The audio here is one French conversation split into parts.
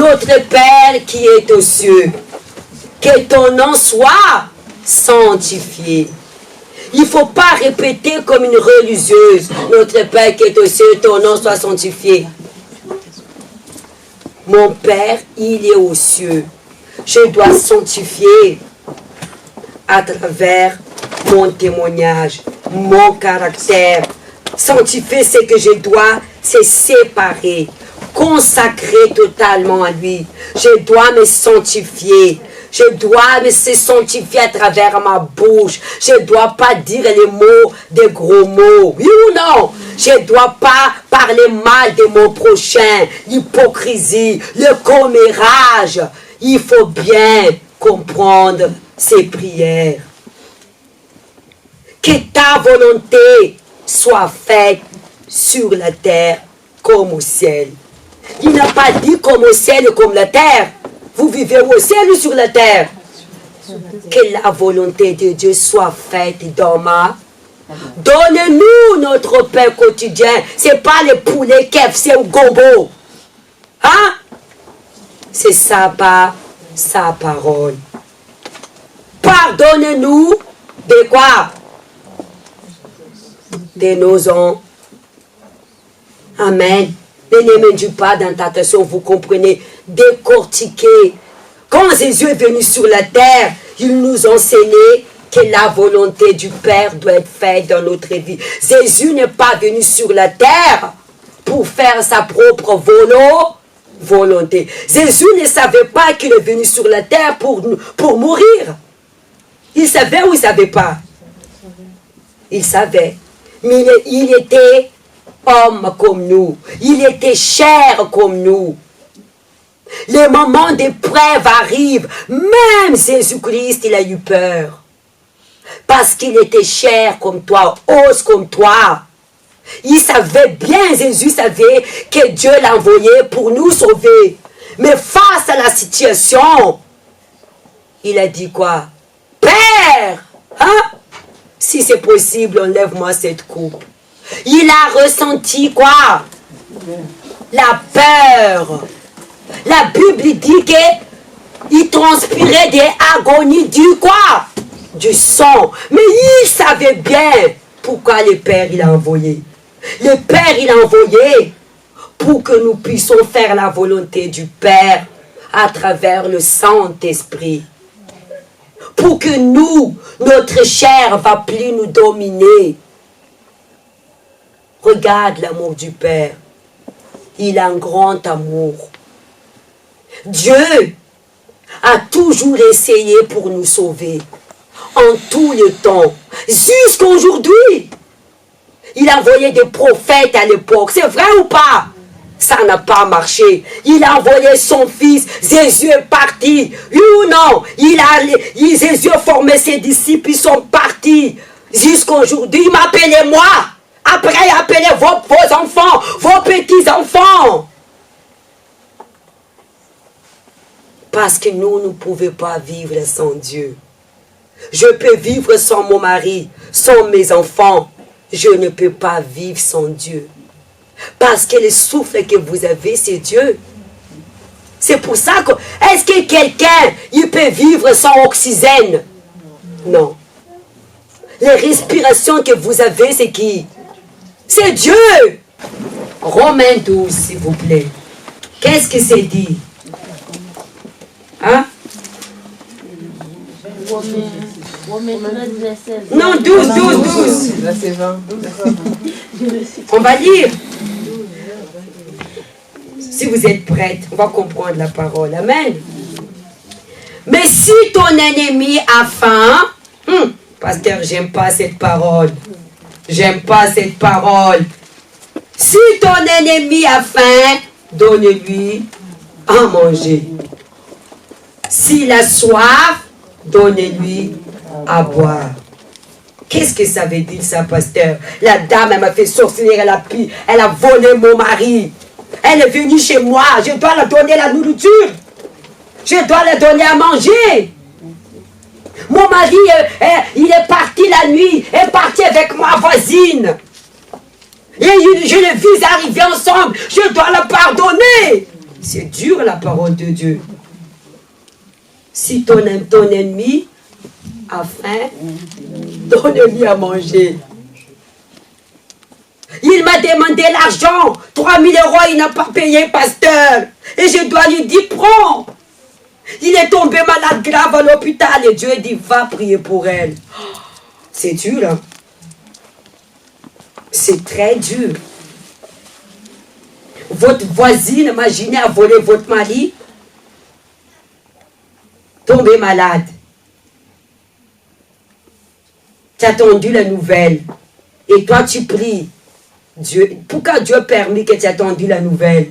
Notre Père qui est aux cieux, que ton nom soit sanctifié. Il ne faut pas répéter comme une religieuse. Notre Père qui est aux cieux, ton nom soit sanctifié. Mon Père, il est aux cieux. Je dois sanctifier à travers mon témoignage, mon caractère. Sanctifier, c'est que je dois se séparer, consacrer totalement à lui. Je dois me sanctifier. Je dois me sanctifier à travers ma bouche. Je ne dois pas dire les mots, des gros mots. Oui ou non? Je ne dois pas parler mal de mon prochain. L'hypocrisie, le commérage. Il faut bien comprendre ces prières. Que ta volonté soit faite sur la terre comme au ciel. Il n'a pas dit comme au ciel et comme la terre. Vous vivez au ciel ou sur la terre? Que la volonté de Dieu soit faite dans ma... Donne-nous notre pain quotidien. Ce n'est pas les poulets, KFC ou gombo. Hein? C'est ça, pas sa parole. Pardonne-nous de quoi? De nos ans. Amen. Ne les mène pas dans tentation, vous comprenez, décortiquer. Quand Jésus est venu sur la terre, il nous enseignait que la volonté du Père doit être faite dans notre vie. Jésus n'est pas venu sur la terre pour faire sa propre volonté. Jésus ne savait pas qu'il est venu sur la terre pour mourir. Il savait ou il ne savait pas? Il savait. Mais il était homme comme nous. Il était chair comme nous. Les moments d'épreuve arrivent. Même Jésus-Christ, il a eu peur. Parce qu'il était chair comme toi, os comme toi. Il savait bien, Jésus savait que Dieu l'a envoyé pour nous sauver. Mais face à la situation, il a dit quoi? Père, hein? Si c'est possible, enlève-moi cette coupe. Il a ressenti quoi? La peur. La Bible dit qu'il transpirait des agonies du quoi? Du sang. Mais il savait bien pourquoi le Père il a envoyé. Le Père il a envoyé pour que nous puissions faire la volonté du Père à travers le Saint-Esprit. Pour que nous, notre chair va plus nous dominer. Regarde l'amour du Père. Il a un grand amour. Dieu a toujours essayé pour nous sauver. En tout le temps. Jusqu'à aujourd'hui. Il a envoyé des prophètes à l'époque. C'est vrai ou pas? Ça n'a pas marché. Il a envoyé son fils. Jésus est parti. Oui ou non? Jésus a formé ses disciples. Ils sont partis. Jusqu'à aujourd'hui. Il m'appelait moi. Après, il a appelé vos enfants. Vos petits-enfants. Parce que nous ne pouvons pas vivre sans Dieu. Je peux vivre sans mon mari, sans mes enfants. Je ne peux pas vivre sans Dieu. Parce que le souffle que vous avez, c'est Dieu. C'est pour ça que... Est-ce que quelqu'un, il peut vivre sans oxygène? Non. Les respirations que vous avez, c'est qui? C'est Dieu. Romains 12, s'il vous plaît. Qu'est-ce que c'est dit? Hein? Non, 12. Là, c'est 20. On va lire. Si vous êtes prêtes, on va comprendre la parole. Amen. Mais si ton ennemi a faim, pasteur, j'aime pas cette parole. J'aime pas cette parole. Si ton ennemi a faim, donne-lui à manger. S'il a soif, donnez-lui à boire. Qu'est-ce que ça veut dire ça, pasteur? La dame, elle m'a fait sorcellerie, elle a volé mon mari. Elle est venue chez moi, je dois leur donner la nourriture. Je dois leur donner à manger. Mon mari, il est parti la nuit, est parti avec ma voisine. Et je les vis arriver ensemble, je dois leur pardonner. C'est dur la parole de Dieu. Si ton ennemi a faim, donne-lui à manger. Il m'a demandé l'argent, 3 000 euros, il n'a pas payé, pasteur. Et je dois lui dire, prends. Il est tombé malade grave à l'hôpital et Dieu dit, va prier pour elle. C'est dur, hein? C'est très dur. Votre voisine, imaginez, a volé votre mari, tombé malade. Tu as attendu la nouvelle. Et toi, tu pries. Dieu, pourquoi Dieu a permis que tu aies attendu la nouvelle?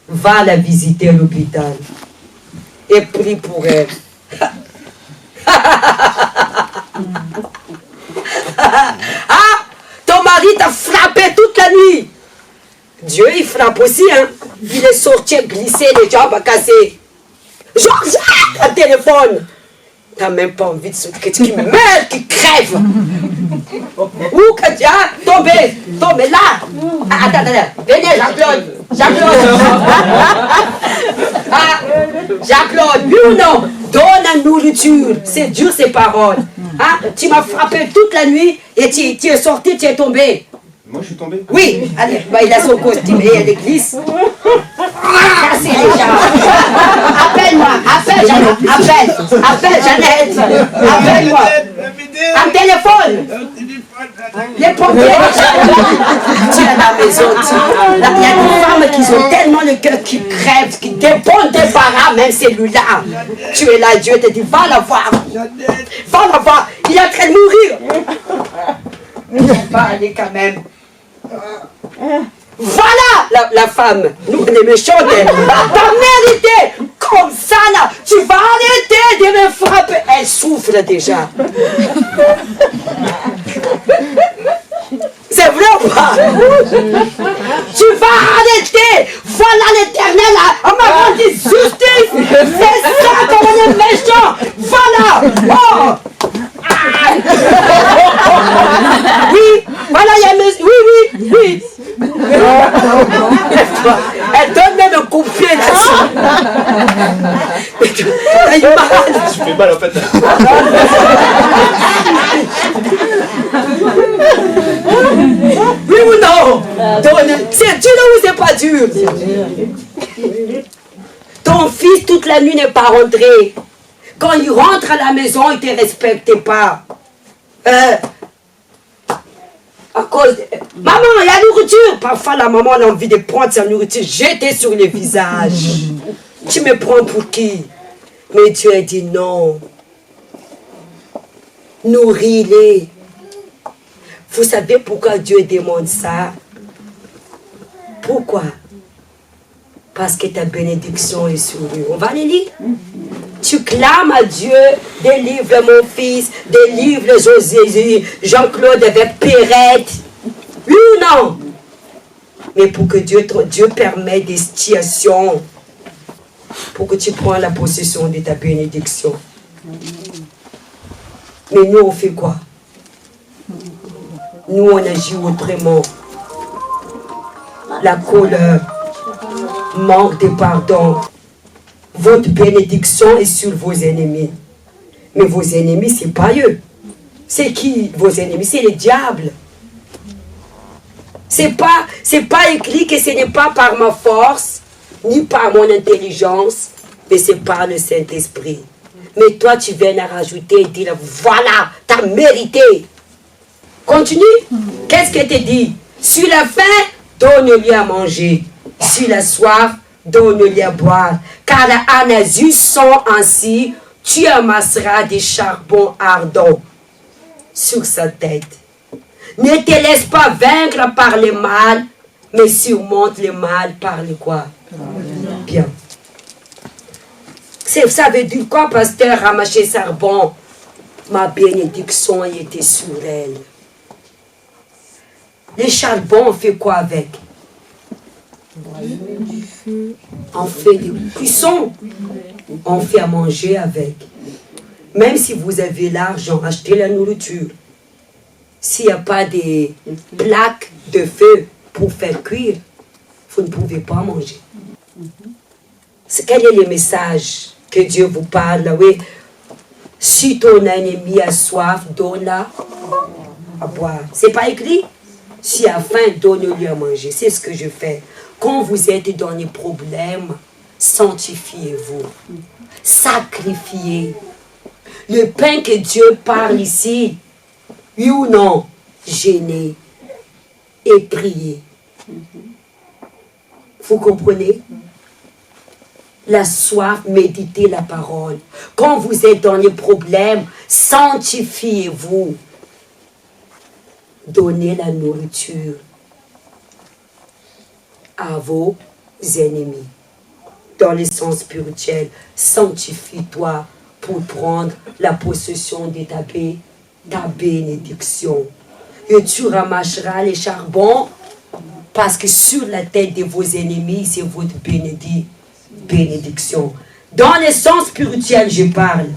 Va la visiter à l'hôpital. Et prie pour elle. Ah, ton mari t'a frappé toute la nuit. Dieu, il frappe aussi, hein. Il est sorti, glissé, les jambes cassées. Georges, un téléphone. T'as même pas envie de se que tu meurt, qui crève. Où que tu as tombé là. Ah, attends, venez, Jean-Claude. Ah, Jean-Claude, oui ou non? Donne la nourriture. C'est dur ces paroles. Ah, tu m'as frappé toute la nuit et tu es sorti, tu es tombé. Moi je suis tombé? Oui, allez, bah, il a son costume et elle glisse. Cassez les gens. Appelle-moi, appelle Jeannette. Appelle-moi. Un téléphone. Les pompiers. Tu es à la maison. Il y a des femmes qui ont tellement le cœur qui crève, qui dépendent des parents, même celui-là. Tu es là, Dieu te dit, va la voir. Va la voir. Il est en train de mourir. Mais va aller quand même. Voilà la femme. Nous, on est méchants. T'as mérité. Comme ça, là. Tu vas arrêter de me frapper. Elle souffre déjà. C'est vrai ou pas? Tu vas arrêter. Voilà l'Éternel. On m'a rendu justice. C'est ça comme on est méchant. Voilà. Oh. Oui, voilà, il y a oui. Elle donne même un coup de pied là-dessus. Tu fais mal en fait. Oui ou non? C'est dur ou c'est pas dur? Ton fils toute la nuit n'est pas rentré. Quand il rentre à la maison, il ne te respecte pas. À cause de... Maman, il y a la nourriture. Parfois, la maman a envie de prendre sa nourriture, jeter sur le visage. Tu me prends pour qui? Mais Dieu a dit non. Nourris-les. Vous savez pourquoi Dieu demande ça? Pourquoi? Parce que ta bénédiction est sur lui. On va les lire. Tu clames à Dieu, délivre mon fils, délivre José, Jean-Claude avec Perrette. Oui ou non? Mais pour que Dieu permette des situations, pour que tu prennes la possession de ta bénédiction. Mais nous, on fait quoi? Nous, on agit autrement. La colère, manque de pardon. Votre bénédiction est sur vos ennemis. Mais vos ennemis, ce n'est pas eux. C'est qui vos ennemis? C'est le diable. C'est pas écrit que ce n'est pas par ma force, ni par mon intelligence, mais c'est par le Saint-Esprit. Mais toi, tu viens à rajouter et dire, voilà, tu as mérité. Continue. Qu'est-ce que tu dis? Sur la faim, donne-lui à manger. Sur la soif, donne-lui à boire. Car en agissant ainsi, tu amasseras des charbons ardents sur sa tête. Ne te laisse pas vaincre par le mal, mais surmonte le mal par le quoi? Bien. Ça veut dire quoi, pasteur, ramasser charbon? Ma bénédiction était sur elle. Les charbons, on fait quoi avec? On fait des cuissons. On fait à manger avec. Même si vous avez l'argent, achetez la nourriture. S'il n'y a pas des plaques de feu pour faire cuire, vous ne pouvez pas manger. Quel est le message que Dieu vous parle? Oui. Si ton ennemi a soif, donne-la à boire. C'est pas écrit? Si a faim, donne-lui à manger. C'est ce que je fais. Quand vous êtes dans les problèmes, sanctifiez-vous. Sacrifiez. Le pain que Dieu parle ici, oui ou non, jeûnez et priez. Vous comprenez? La soif, méditez la parole. Quand vous êtes dans les problèmes, sanctifiez-vous. Donnez la nourriture à vos ennemis. Dans le sens spirituel, sanctifie-toi pour prendre la possession de ta bénédiction. Et tu ramasseras les charbons parce que sur la tête de vos ennemis, c'est votre bénédiction. Dans le sens spirituel, je parle.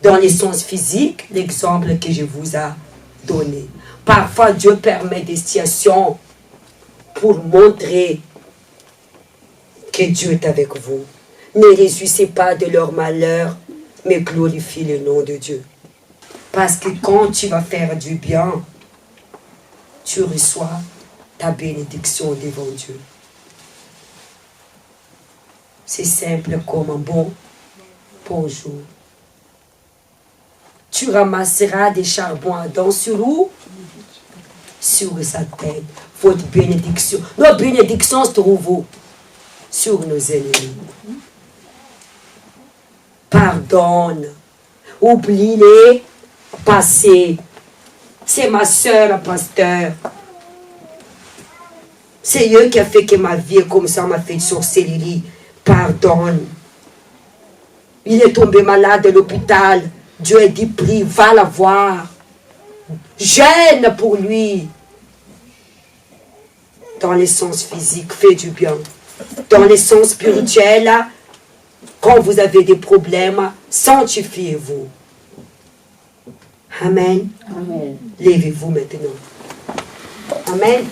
Dans le sens physique, l'exemple que je vous ai donné. Parfois, Dieu permet des situations pour montrer que Dieu est avec vous. Ne réjouissez pas de leur malheur, mais glorifiez le nom de Dieu. Parce que quand tu vas faire du bien, tu reçois ta bénédiction devant Dieu. C'est simple comme un bonjour. Tu ramasseras des charbons ardents sur où? Sur sa tête. Votre bénédiction. Nos bénédictions se trouvent où? Sur nos ennemis. Pardonne. Oublie les passés. C'est ma soeur, pasteur. C'est eux qui a fait que ma vie est comme ça, m'a fait de sorcellerie. Pardonne. Il est tombé malade à l'hôpital. Dieu a dit, prie, va la voir. Gêne pour lui. Dans le sens physique, fais du bien. Dans le sens spirituel, quand vous avez des problèmes, sanctifiez-vous. Amen. Amen. Levez-vous maintenant. Amen.